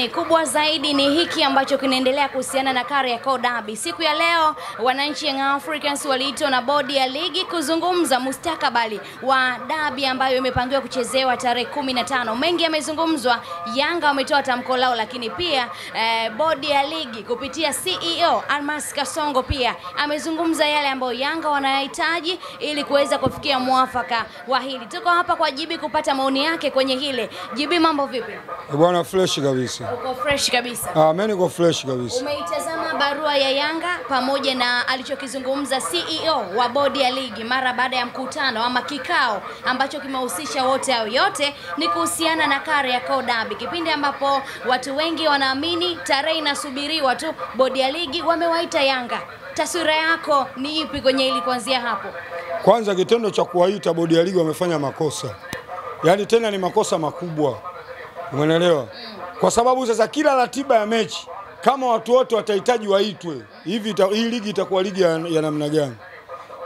Ni kubwa zaidi ni hiki ambacho kinaendelea kuhusiana na Kariakoo Derby. Siku ya leo wananchi Young Africans waliitwa na bodi ya ligi kuzungumza mustakabali wa derby ambayo imepangiwa kuchezewa tarehe 15. Mengi yamezungumzwa, Yanga wametoa tamko lao, lakini pia bodi ya ligi kupitia CEO Almas Kasongo pia amezungumza yale ambayo Yanga wanayahitaji ili kuweza kufikia mwafaka wa hili. Tuko hapa kwa Jibi kupata maoni yake kwenye hile. Jibi, mambo vipi? Bwana fresh kabisa. Uko fresh kabisa. Mimi niko fresh kabisa. Umeitazama barua ya Yanga pamoja na alichokizungumza CEO wa bodi ya ligi mara baada ya mkutano ama kikao ambacho kimehusisha wote hao. Yote ni kuhusiana na Kariakoo Derby, kipindi ambapo watu wengi wanaamini tarehe inasubiriwa tu. Bodi ya ligi wamewaita Yanga. Taswira yako ni ipi kwenye hili kuanzia hapo? Kwanza, kitendo cha kuwaita bodi ya ligi wamefanya makosa. Yaani tena ni makosa makubwa. Umeelewa? Kwa sababu sasa kila ratiba ya mechi kama watu wote watahitaji waitwe, hivi hii ligi itakuwa ligi ya namna gani?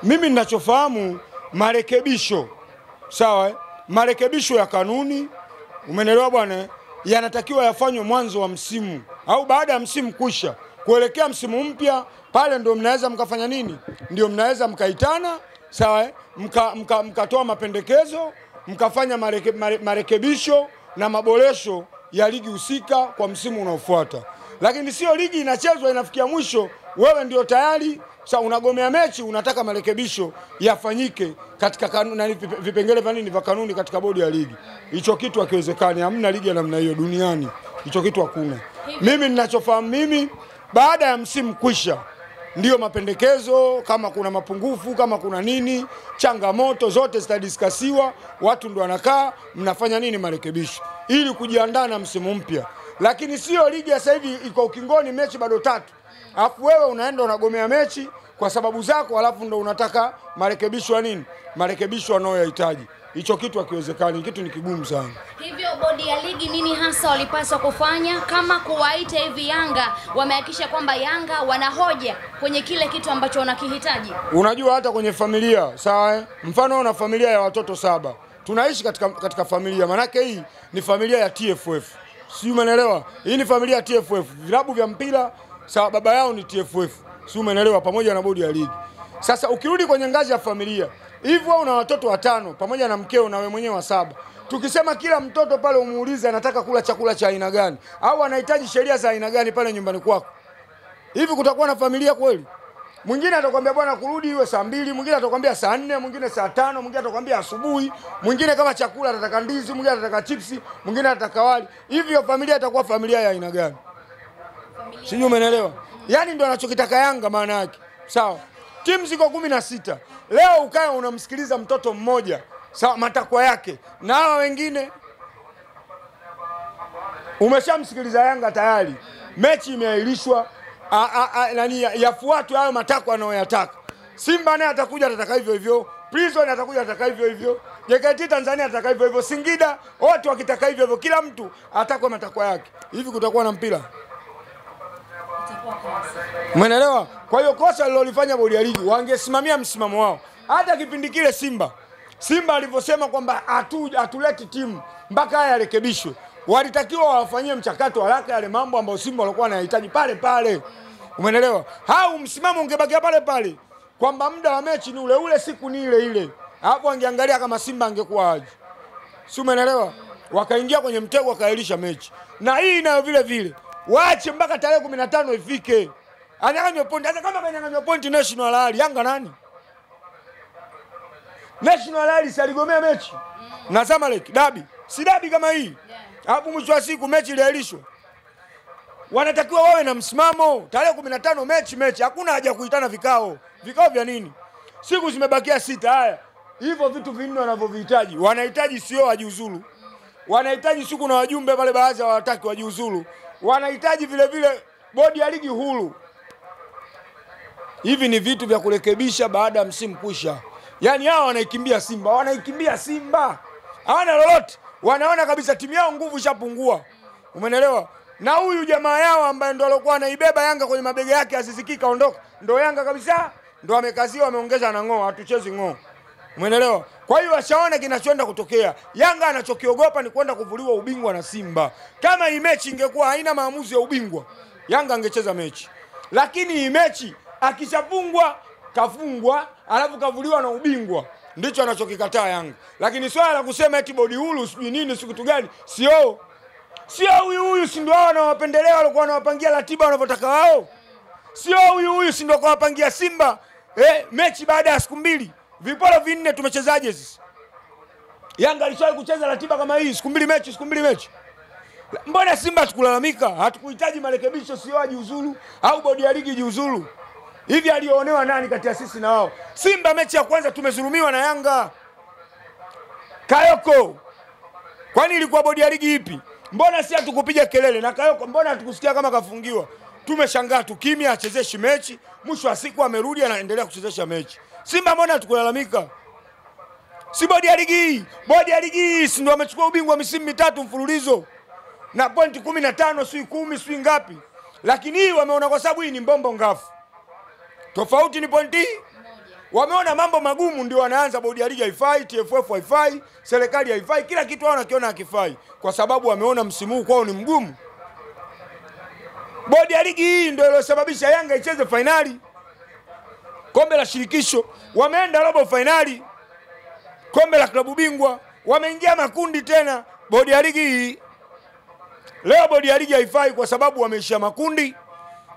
Mimi ninachofahamu marekebisho, sawa, marekebisho ya kanuni, umeelewa bwana, yanatakiwa yafanywe mwanzo wa msimu au baada ya msimu kusha kuelekea msimu mpya. Pale ndio mnaweza mkafanya nini? Ndio mnaweza mkaitana, sawa, mkatoa mapendekezo, mkafanya marekebisho na maboresho ya ligi husika kwa msimu unaofuata. Lakini sio ligi inachezwa inafikia mwisho, wewe ndio tayari sasa unagomea mechi, unataka marekebisho yafanyike katika kanuni, vipengele vya nini vya kanuni katika bodi ya ligi. Hicho kitu hakiwezekani, hamna ligi ya namna hiyo duniani. Hicho kitu hakuna. Mimi ninachofahamu mimi, baada ya msimu kwisha ndio mapendekezo, kama kuna mapungufu, kama kuna nini, changamoto zote zitadiskasiwa, watu ndio wanakaa mnafanya nini marekebisho ili kujiandaa na msimu mpya. Lakini sio ligi sasa hivi iko ukingoni, mechi bado 3. Alafu wewe unaenda unagomea mechi kwa sababu zako, alafu ndio unataka marekebisho ya nini? Marekebisho wanayohitaji. Hicho kitu hakiwezekani, kitu ni kigumu sana. Hivyo bodi ya ligi nini hasa walipaswa kufanya kama kuwaita hivi Yanga wamehakikisha kwamba Yanga wanahoja kwenye kile kitu ambacho wanakihitaji? Unajua hata kwenye familia, sawa, mfano una familia ya watoto 7. Tunaishi katika familia, manake hii ni familia ya TFF. Si umeelewa? Hii ni familia ya TFF. Vilabu vya mpira sawa, baba yao ni TFF. Si umeelewa? Pamoja na bodi ya ligi. Sasa ukirudi kwenye ngazi ya familia, hivyo una watoto 5 pamoja na mkeo na wewe mwenyewe wa 7. Tukisema kila mtoto pale umuulize anataka kula chakula cha aina gani au anahitaji sheria za aina gani pale nyumbani kwako, hivi kutakuwa na familia kweli? Mwingine atakwambia bwana kurudi iwe saa 2, mwingine atakwambia saa 4, mwingine saa 5, mwingine atakwambia asubuhi, mwingine kama chakula atataka ndizi, mwingine atataka chipsi, mwingine atataka wali. Hivyo familia itakuwa familia ya aina gani? Sijui umeelewa? Yaani ndio anachokitaka Yanga maana yake. Sawa. Timu ziko 16. Leo ukae unamsikiliza mtoto mmoja, sawa, matakwa yake. Na hawa wengine umeshamsikiliza Yanga tayari. Mechi imeahirishwa, yafuatwe hayo matakwa anayoyataka. Simba naye atakuja atataka hivyo hivyo, Prison atakuja atataka hivyo hivyo, JKT Tanzania atataka hivyo hivyo, Singida wote wakitaka hivyo hivyo, kila mtu atakwa matakwa yake. Hivi kutakuwa na mpira? Umeelewa? Kwa hiyo kosa lilolifanya bodi ya ligi, wangesimamia msimamo wao. Hata kipindi kile Simba alivyosema kwamba hatuleti timu mpaka haya yarekebishwe, walitakiwa wafanyie mchakato haraka yale mambo ambayo Simba walikuwa wanahitaji pale. Umeelewa? Hao msimamo ungebakia pale kwamba muda wa mechi ni ule siku ni ile. Hapo angeangalia kama Simba angekuwa aje. Si umeelewa? Wakaingia kwenye mtego wakailisha mechi. Na hii nayo vile waache mpaka tarehe 15 ifike. Anyang'anywe pointi. Hata kama kanyang'anywa pointi National Rally, Yanga nani? National Rally si aligomea mechi na Zamalek Derby. Si derby kama hii. Hapo mwisho wa siku mechi iliahirishwa. Wanatakiwa wawe na msimamo. Tarehe 15 mechi. Hakuna haja kuitana vikao. Vikao vya nini? Siku zimebakia 6. Haya. Hivyo vitu vinne wanavyovihitaji. Wanahitaji sio wajiuzulu. Wanahitaji siku na wajumbe pale baadhi hawataki wajiuzulu. Wanahitaji vile bodi ya ligi huru. Hivi ni vitu vya kurekebisha baada ya msimu kusha. Yaani hao wanaikimbia Simba. Hawana lolote. Wanaona kabisa timu yao nguvu ishapungua. Umeelewa? Na huyu jamaa yao ambaye ndo alikuwa anaibeba Yanga kwenye mabega yake asizikika ondoka, ndo Yanga kabisa, ndo amekaziwa, ameongeza na ng'oo, hatuchezi ng'oo. Umeelewa? Kwa hiyo washaona kinachoenda kutokea. Yanga anachokiogopa ni kwenda kuvuliwa ubingwa na Simba. Kama hii mechi ingekuwa haina maamuzi ya ubingwa, Yanga angecheza mechi. Lakini hii mechi akishafungwa, kafungwa, alafu kavuliwa na ubingwa, ndicho anachokikataa Yanga. Lakini swala la kusema eti bodi huru sijui nini siku kitu gani, sio huyu si ndio wao wanawapendelea walikuwa wanawapangia ratiba wanavyotaka wao. Sio huyu si ndio kawapangia Simba mechi baada ya siku 2. Viporo 4 tumechezaje sisi? Yanga alishawahi kucheza ratiba kama hii siku 2 mechi. Mbona Simba tukulalamika? Hatukuhitaji marekebisho, sio ajiuzulu au bodi ya ligi jiuzulu. Hivi alionewa nani kati ya sisi na wao? Simba mechi ya kwanza tumezulumiwa na Yanga. Kayoko. Kwani ilikuwa bodi ya ligi ipi? Mbona si hatukupiga kelele na Kayoko? Mbona hatukusikia kama kafungiwa? Tumeshangaa tu kimya, achezeshi mechi, mwisho wa siku amerudi anaendelea kuchezesha mechi. Simba mbona hatukulalamika? Si bodi ya ligi. Bodi ya ligi si ndio amechukua ubingwa misimu 3 mfululizo na pointi 15 si 10 si ngapi. Lakini hii wameona kwa sababu hii ni mbombo ngafu. Tofauti ni pointi hii. Wameona mambo magumu ndio wanaanza bodi ya ligi haifai, TFF haifai, serikali haifai, kila kitu wao wanakiona hakifai kwa sababu wameona msimu huu kwao ni mgumu. Bodi ya ligi hii ndio iliyosababisha Yanga icheze finali kombe la shirikisho, wameenda robo finali kombe la klabu bingwa, wameingia makundi tena. Bodi ya ligi hii leo bodi ya ligi haifai kwa sababu wameishia makundi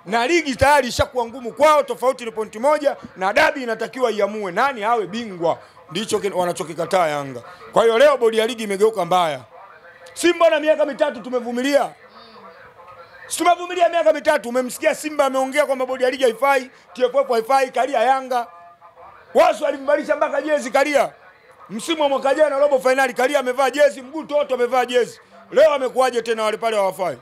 na ligi tayari ishakuwa ngumu kwao, tofauti ni pointi 1 na dabi inatakiwa iamue nani awe bingwa, ndicho wanachokikataa Yanga. Kwa hiyo leo bodi ya ligi imegeuka mbaya. Simba na miaka 3 tumevumilia. Tumevumilia miaka 3. Umemsikia Simba ameongea kwamba bodi ya ligi haifai, TFF haifai, kalia Yanga. Wasu alimbalisha mpaka jezi kalia. Msimu wa mwaka jana robo finali kalia amevaa jezi, mguu toto amevaa jezi. Leo amekuaje tena wale pale hawafai?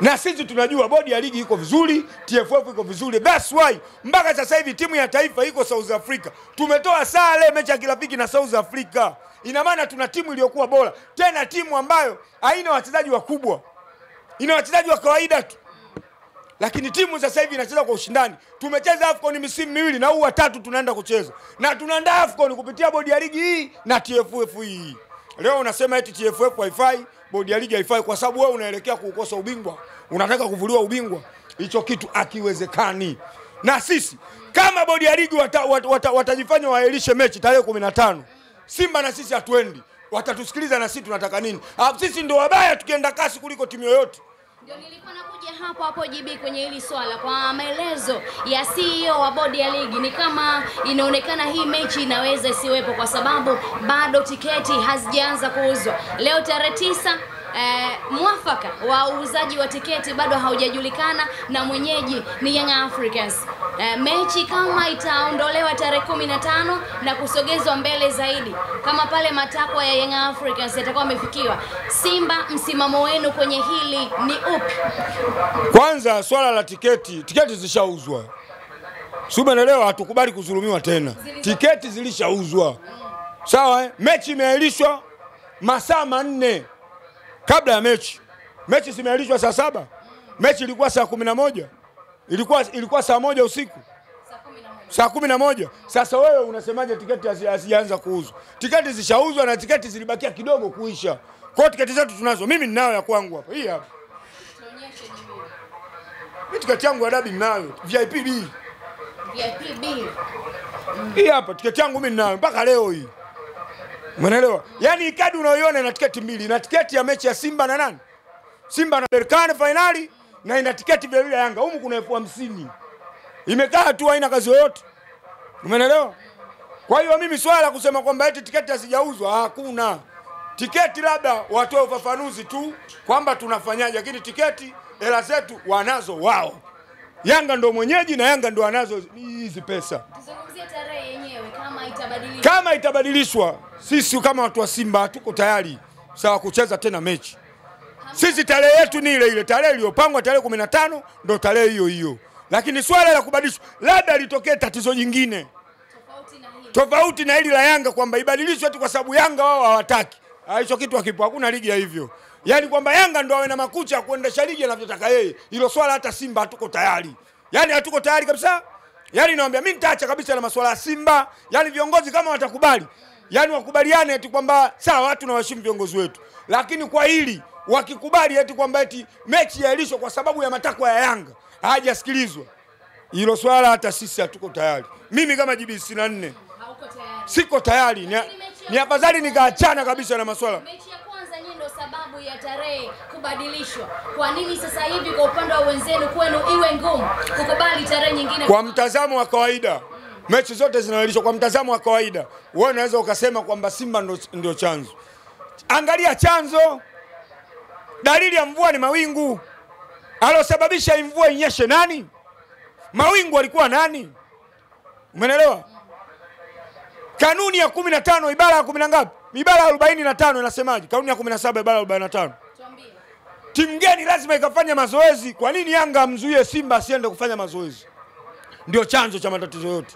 Na sisi tunajua bodi ya ligi iko vizuri, TFF iko vizuri. That's why mpaka sasa hivi timu ya taifa iko South Africa. Tumetoa sare mechi ya kirafiki na South Africa. Ina maana tuna timu iliyokuwa bora. Tena timu ambayo haina wachezaji wakubwa. Ina wachezaji wa kawaida tu. Lakini timu sasa hivi inacheza kwa ushindani. Tumecheza AFCON misimu 2 na huu wa 3 tunaenda kucheza. Na tunaandaa AFCON kupitia bodi ya ligi hii na TFF hii. Leo unasema eti TFF haifai, bodi ya ligi haifai kwa sababu wewe unaelekea kuukosa ubingwa. Unataka kuvuliwa ubingwa. Hicho kitu akiwezekani. Na sisi kama bodi ya ligi watajifanya waelishe mechi tarehe 15. Simba na sisi hatuendi. Watatusikiliza na sisi tunataka nini? Sisi ndio wabaya tukienda kasi kuliko timu yoyote. Ndio nilikuwa nakuja hapo JB kwenye hili swala kwa maelezo ya CEO wa bodi ya ligi. Ni kama inaonekana hii mechi inaweza isiwepo kwa sababu bado tiketi hazijaanza kuuzwa. Leo tarehe 9 mwafaka wa uuzaji wa tiketi bado haujajulikana na mwenyeji ni Young Africans. Mechi kama itaondolewa tarehe 15 na kusogezwa mbele zaidi, kama pale matakwa ya Young Africans yatakuwa yamefikiwa, Simba msimamo wenu kwenye hili ni upi? Kwanza swala la tiketi zishauzwa. Umeelewa? Hatukubali kudhulumiwa tena. Tiketi zilishauzwa. Sawa Mechi imeahirishwa masaa 4 kabla ya mechi. Mechi zimeahirishwa saa 7. Mechi ilikuwa saa 11. Ilikuwa saa 1 usiku. Saa 11. Sasa wewe unasemaje tiketi hazijaanza kuuzwa? Tiketi zishauzwa na tiketi zilibakia kidogo kuisha. Kwa tiketi zetu tunazo. Mimi ninayo ya kwangu hapa. Hii hapa. Tuonyeshe jibu. Mimi tiketi yangu ya dabi ninayo. VIP B. VIP B. Hii hapa tiketi yangu mimi ninayo mpaka leo hii. Umeelewa? Yaani kadi unaoiona ina tiketi 2. Na tiketi ya mechi ya Simba na nani? Simba na Berkane finali na ina tiketi vile vile Yanga. Humu kuna 50,000. Imekaa tu haina kazi yoyote. Umeelewa? Kwa hiyo mimi swala la kusema kwamba eti tiketi hazijauzwa hakuna. Tiketi labda watoe ufafanuzi tu kwamba tunafanyaje, lakini tiketi hela zetu wanazo wao. Yanga ndo mwenyeji na Yanga ndo anazo hizi pesa. Tuzungumzie tarehe yenyewe kama itabadilishwa. Kama itabadilishwa, sisi kama watu wa Simba hatuko tayari sawa kucheza tena mechi. Sisi tarehe yetu ni ile ile, tarehe iliyopangwa tarehe 15 ndo tarehe hiyo hiyo. Lakini swala la kubadilishwa labda litokee tatizo jingine. Tofauti na hili la Yanga kwamba ibadilishwe tu kwa sababu Yanga wao hawataki. Hicho kitu hakipo, hakuna ligi ya hivyo. Yaani kwamba Yanga ndo awe na makucha kuendesha ligi anavyotaka yeye. Hilo swala hata Simba hatuko tayari. Yaani hatuko tayari kabisa. Yani naambia mimi nitaacha kabisa na masuala ya Simba. Yani viongozi kama watakubali, yani wakubaliane eti kwamba sawa watu na waheshimu viongozi wetu. Lakini kwa hili wakikubali eti kwamba eti mechi yailishwe kwa sababu ya matakwa ya Yanga, hajasikilizwa. Hilo swala hata sisi hatuko tayari. Mimi kama JB 64 hauko tayari. Siko tayari. Ni afadhali nikaachana kabisa na masuala. Mechi ya kwanza nyinyi ndio sababu ya tarehe kubadilishwa. Kwa nini sasa hivi kwa upande wa wenzenu kwenu iwe ngumu kukubali tarehe nyingine? Kwa mtazamo wa kawaida, mechi zote zinaahirishwa. Kwa mtazamo wa kawaida, wewe unaweza ukasema kwamba Simba ndio chanzo. Angalia chanzo. Dalili ya mvua ni mawingu. Alosababisha mvua inyeshe nani? Mawingu alikuwa nani? Umeelewa? Kanuni ya 15 ibara ya 10 ngapi? Ibara ya 45 inasemaje? Kanuni ya 17 ibara ya 45. Tuambie. Timu gani lazima ikafanya mazoezi? Kwa nini Yanga amzuie Simba asiende kufanya mazoezi? Ndio chanzo cha matatizo yote.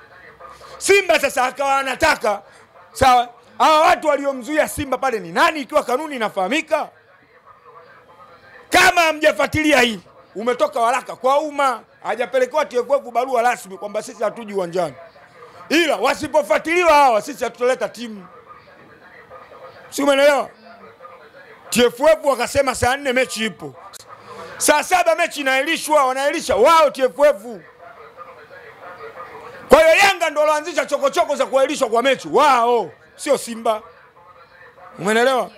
Simba sasa akawa anataka sawa, hawa watu waliomzuia Simba pale ni nani ikiwa kanuni inafahamika? Kama hamjafuatilia hili, umetoka waraka kwa umma, hajapelekewa TFF barua rasmi kwamba sisi hatuji uwanjani. Ila wasipofuatiliwa hawa sisi hatutoleta timu. Si umeelewa? TFF wakasema saa 4 mechi ipo. Saa 7 mechi inaahirishwa, wanaahirisha wao TFF. Kwa hiyo Yanga ndio waloanzisha chokochoko za kuahirishwa kwa mechi wao, sio Simba. Umeelewa?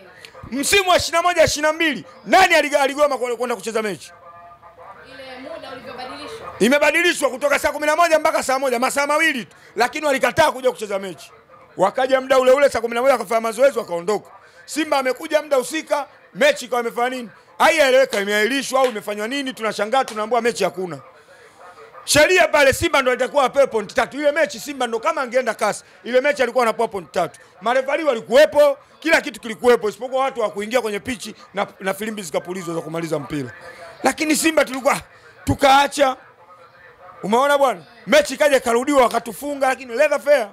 Msimu wa 21-22 nani aligoma kwenda kucheza mechi? Ile muda ulivyobadilishwa. Imebadilishwa kutoka saa 11 mpaka saa 1, masaa mawili tu, lakini walikataa kuja kucheza mechi. Wakaja muda ule ule saa 11 wakafanya mazoezi wakaondoka. Simba amekuja muda usika, mechi kwa imefanya nini? Haieleweka, imeahirishwa au imefanywa nini? Tunashangaa tunaambiwa mechi hakuna. Sheria pale Simba ndio itakuwa apewe point 3. Ile mechi Simba ndio kama angeenda kasi. Ile mechi alikuwa anapewa point 3. Marefali walikuwepo, kila kitu kilikuwepo isipokuwa watu wa kuingia kwenye pichi na filimbi zikapulizwa za kumaliza mpira. Lakini Simba tulikuwa tukaacha. Umeona bwana? Mechi kaja karudiwa wakatufunga lakini leather fair.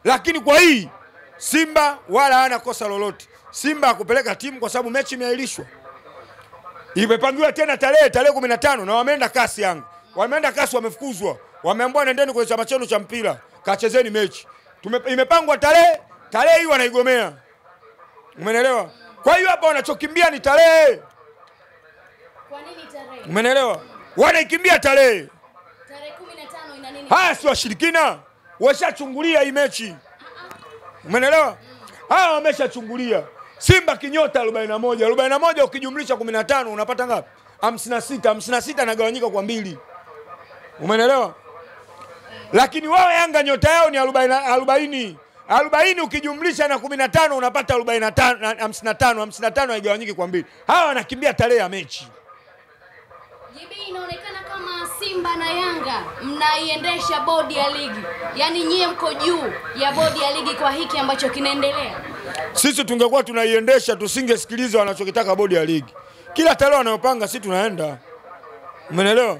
Lakini kwa hii Simba wala hana kosa lolote. Simba akupeleka timu kwa sababu mechi imeahirishwa. Imepangiwa tena tarehe 15 na wameenda kasi Yanga. Wameenda kasi wamefukuzwa. Wameambiwa nendeni kwenye chama chenu cha mpira, kachezeni mechi. Imepangwa tarehe hii wanaigomea. Umeelewa? Kwa hiyo hapa wanachokimbia ni tarehe. Kwa nini tarehe? Umeelewa? Wanaikimbia tarehe. Tarehe 15 ina nini? Haya si washirikina. Washachungulia hii mechi. Umeelewa? Hawa wameshachungulia. Simba kinyota 41 ukijumlisha 15 unapata ngapi? 56 nagawanyika kwa 2. Umeelewa? Lakini wao Yanga nyota yao ni 40 ukijumlisha na 15 unapata 55 haigawanyiki kwa 2. Hawa wanakimbia tarehe ya mechi. JB, inaonekana kama Simba na Yanga mnaiendesha bodi ya ligi. Yaani nyie mko juu ya bodi ya ligi kwa hiki ambacho kinaendelea. Sisi tungekuwa tunaiendesha tusingesikiliza wanachokitaka bodi ya ligi. Kila tarehe wanayopanga sisi tunaenda. Umeelewa?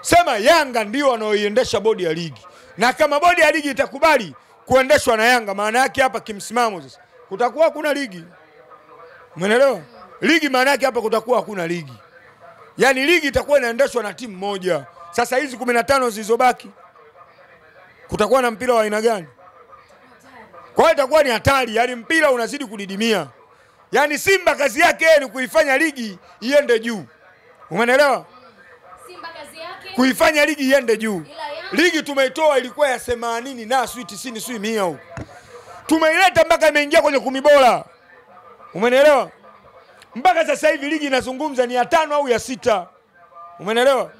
Sema Yanga ndio wanaoiendesha bodi ya ligi. Na kama bodi ya ligi itakubali kuendeshwa na Yanga, maana yake hapa kimsimamo sasa kutakuwa hakuna ligi. Umeelewa? Ligi maana yake hapa kutakuwa hakuna ligi. Yaani ligi itakuwa inaendeshwa na timu moja. Sasa hizi 15 zilizobaki kutakuwa na mpira wa aina gani? Kwa hiyo itakuwa ni hatari, yaani mpira unazidi kudidimia. Yaani Simba kazi yake ni kuifanya ligi iende juu. Umeelewa? Simba kazi yake kuifanya ligi iende juu. Ligi tumeitoa ilikuwa ya 80 na 90 100 huko. Tumeileta mpaka imeingia kwenye 10 bora. Umeelewa? Mpaka sasa hivi ligi inazungumza ni ya 5 au ya 6. Umeelewa?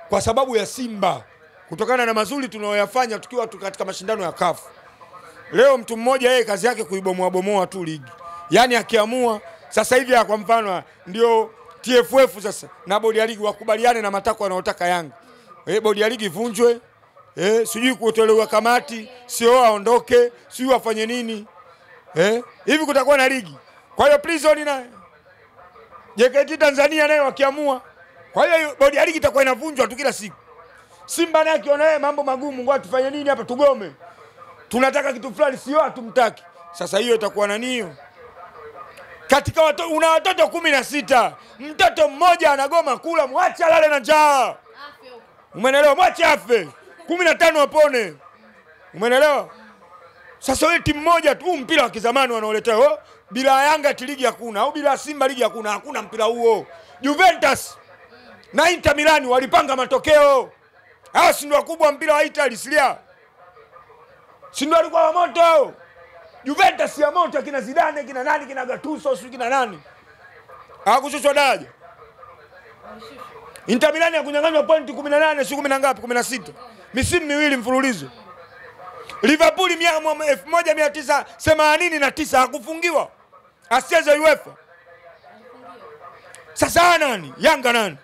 Kwa sababu ya Simba. Kutokana na mazuri tunayoyafanya tukiwa katika mashindano ya CAF. Leo mtu mmoja yeye kazi yake kuibomoa tu ligi. Yaani akiamua sasa hivi kwa mfano ndio TFF sasa na bodi ya ligi wakubaliane na matakwa yanayotaka Yanga. Bodi ya ligi ivunjwe. Sijui kutolewa kamati, sio aondoke, sio afanye nini. Hivi kutakuwa na ligi. Kwa hiyo Prison na JKT Tanzania naye wakiamua. Kwa hiyo bodi ya ligi itakuwa inavunjwa tu kila siku. Simba naye akiona mambo magumu, ngoja tufanye nini hapa tugome. Tunataka kitu fulani sio hatumtaki. Sasa hiyo itakuwa nani hiyo? Katika una watoto 16. Mtoto mmoja anagoma kula, mwache alale na njaa. Umeelewa? Mwache afe. 15 wapone. Umeelewa? Sasa wewe timu moja tu mpira wa kizamani wanaoleta bila Yanga ligi hakuna au bila Simba ligi hakuna mpira huo. Juventus na Inter Milan walipanga matokeo. Hao si ndio wakubwa mpira wa Italy Serie. Si ndio walikuwa wa moto. Juventus ya moto kina Zidane, kina nani, kina Gattuso, kina nani. Hawakushushwa daraja. Inter Milan yakunyang'anywa pointi 18, si 10 na ngapi? 16. Misimu miwili mfululizo. Liverpool 1989 hakufungiwa. Asicheze UEFA. Sasa nani? Yanga nani?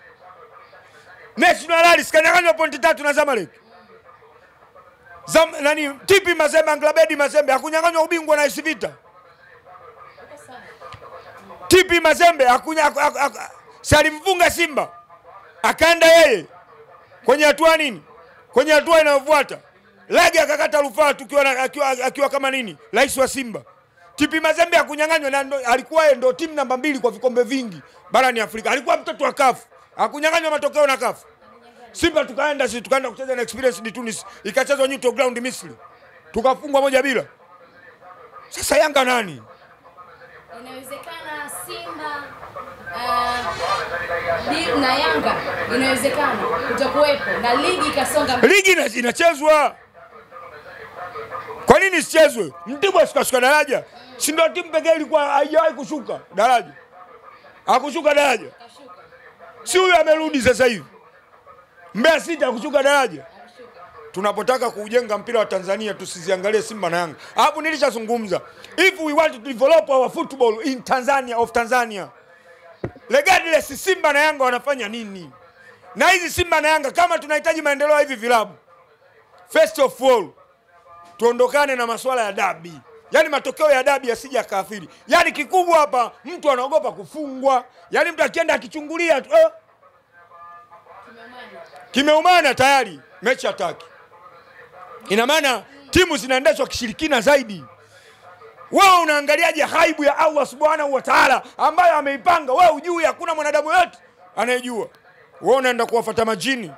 National Rally sikanyang'anywa pointi 3 na Zamalek. TP Mazembe, Anglabedi Mazembe hakunyang'anywa ubingwa na AS Vita. TP Mazembe salimfunga Simba. Akaenda yeye kwenye hatua nini? Kwenye hatua inayofuata. Lagi akakata rufaa akiwa kama nini? Rais wa Simba. TP Mazembe hakunyang'anywa na alikuwa yeye ndo timu namba 2 kwa vikombe vingi barani Afrika. Alikuwa mtoto wa CAF. Hakunyang'anywa matokeo na CAF. Simba tukaenda kucheza na Experience di Tunis, ikachezwa neutral ground Misri. Tukafungwa 1-0. Sasa Yanga nani? Inawezekana Simba na Yanga inawezekana kutakuwepo na ligi ikasonga. Ligi inachezwa. Kwa nini isichezwe? Mtibwa sikashuka daraja. Si ndio timu pekee ilikuwa haijawahi kushuka daraja. Hakushuka daraja. Si huyo amerudi sasa hivi. Mbeya City hakushuka daraja. Tunapotaka kujenga mpira wa Tanzania tusiziangalie Simba na Yanga. Hapo nilishazungumza. If we want to develop our football in Tanzania, regardless Simba na Yanga wanafanya nini? Na hizi Simba na Yanga kama tunahitaji maendeleo hivi vilabu, first of all tuondokane na masuala ya dabi. Yaani matokeo ya dabi yasije kaathiri. Yaani kikubwa hapa mtu anaogopa kufungwa. Yaani mtu akienda akichungulia tu kimeumana tayari mechi hataki. Ina maana timu zinaendeshwa kishirikina zaidi. Wewe unaangaliaje haibu ya Allah Subhanahu wa Ta'ala ambayo ameipanga? Wewe hujui, hakuna mwanadamu yote anayejua. Wewe unaenda kuwafuata majini.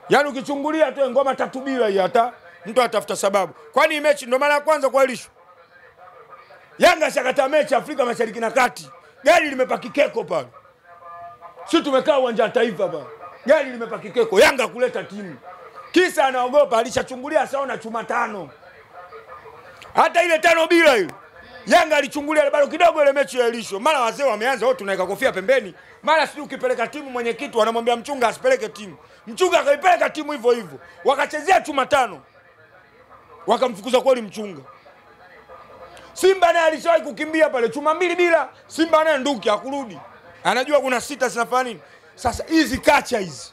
Yaani ukichungulia tu ngoma 3 bila hii hata mtu atafuta sababu. Kwani mechi ndio mara ya kwanza kuahirishwa? Yanga shakata mechi Afrika Mashariki na Kati. Gari limepaki keko pale. Sisi tumekaa uwanja wa Taifa pale. Gari limepaki keko. Yanga kuleta timu. Kisa anaogopa, alishachungulia saona chuma 5. Hata ile 5 bila ile. Yanga alichungulia bado kidogo ile mechi ya ilisho. Mara wazee wameanza wote tunaweka kofia pembeni. Mara sio ukipeleka timu mwenyekiti wanamwambia mchunga asipeleke timu. Mchunga akaipeleka timu hivyo hivyo. Wakachezea chuma 5. Wakamfukuza kweli mchunga. Simba naye alishawahi kukimbia pale chuma 2 bila. Simba naye nduki hakurudi. Anajua kuna 6 zinafanya nini. Sasa hizi kacha hizi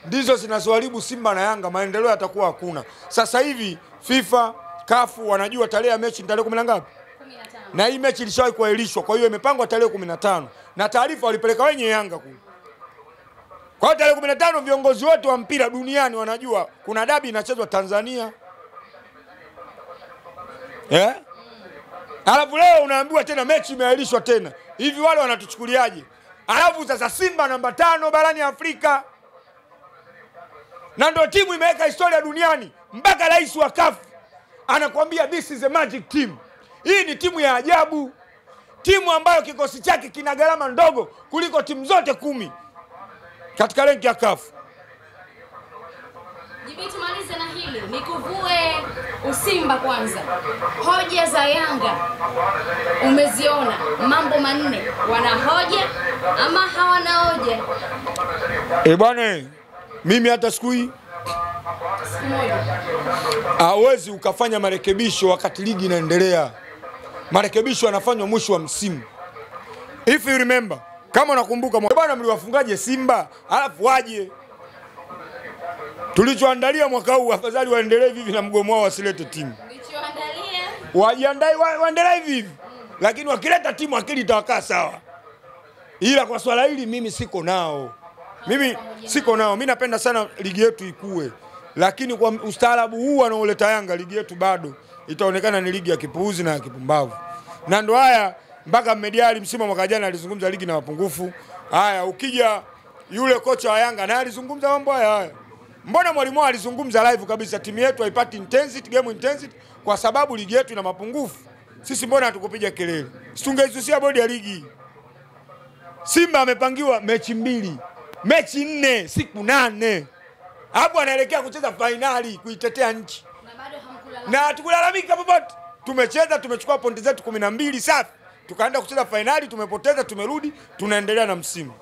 ndizo zinazoharibu Simba na Yanga, maendeleo yatakuwa hakuna. Sasa hivi FIFA, CAF wanajua tarehe ya mechi ni tarehe 10 ngapi? 15. Na hii mechi ilishawahi kuahirishwa, kwa hiyo imepangwa tarehe 15. Na taarifa walipeleka wenye Yanga kule. Kwa hiyo tarehe 15 viongozi wote wa mpira duniani wanajua kuna dabi inachezwa Tanzania. Alafu leo unaambiwa tena mechi imeahirishwa tena. Hivi wale wanatuchukuliaje? Alafu sasa Simba namba 5 barani Afrika. Na ndio timu imeweka historia duniani. Mpaka rais wa CAF anakuambia this is a magic team. Hii ni timu ya ajabu. Timu ambayo kikosi chake kina gharama ndogo kuliko timu zote 10 katika renki ya CAF. Jibi tumalize na hili. Nikuvue usimba kwanza. Hoja za Yanga umeziona mambo 4. Wana hoja ama hawana hoja? Bwana, mimi hata siku moja hawezi ukafanya marekebisho wakati ligi inaendelea. Marekebisho yanafanywa mwisho wa msimu. If you remember, kama unakumbuka bwana mliwafungaje Simba alafu waje. Tulichoandalia mwaka huu afadhali waendelee hivi na mgomo wao wasilete timu. Tulichoandalia wajiandae waendelee hivi. Lakini wakileta timu akili itawakaa sawa. Ila kwa swala hili mimi siko nao. Mimi napenda sana ligi yetu ikue. Lakini kwa ustaarabu huu anaoleta Yanga ligi yetu bado itaonekana ni ligi ya kipuuzi na ya kipumbavu. Na ndo haya mpaka Mediali msimu mwaka jana alizungumza ligi na mapungufu. Haya ukija yule kocha wa Yanga naye alizungumza mambo haya. Mbona mwalimu alizungumza live kabisa timu yetu haipati intensity, game intensity kwa sababu ligi yetu ina mapungufu. Sisi mbona hatukupiga kelele? Tungeisusia bodi ya ligi. Simba amepangiwa mechi 2, mechi 4, siku 8. Hapo anaelekea kucheza finali kuitetea nchi. Na bado hamkulalamika. Na tukulalamika popote. Tumecheza, tumechukua pointi zetu 12 safi. Tukaenda kucheza finali, tumepoteza, tumerudi, tunaendelea na msimu.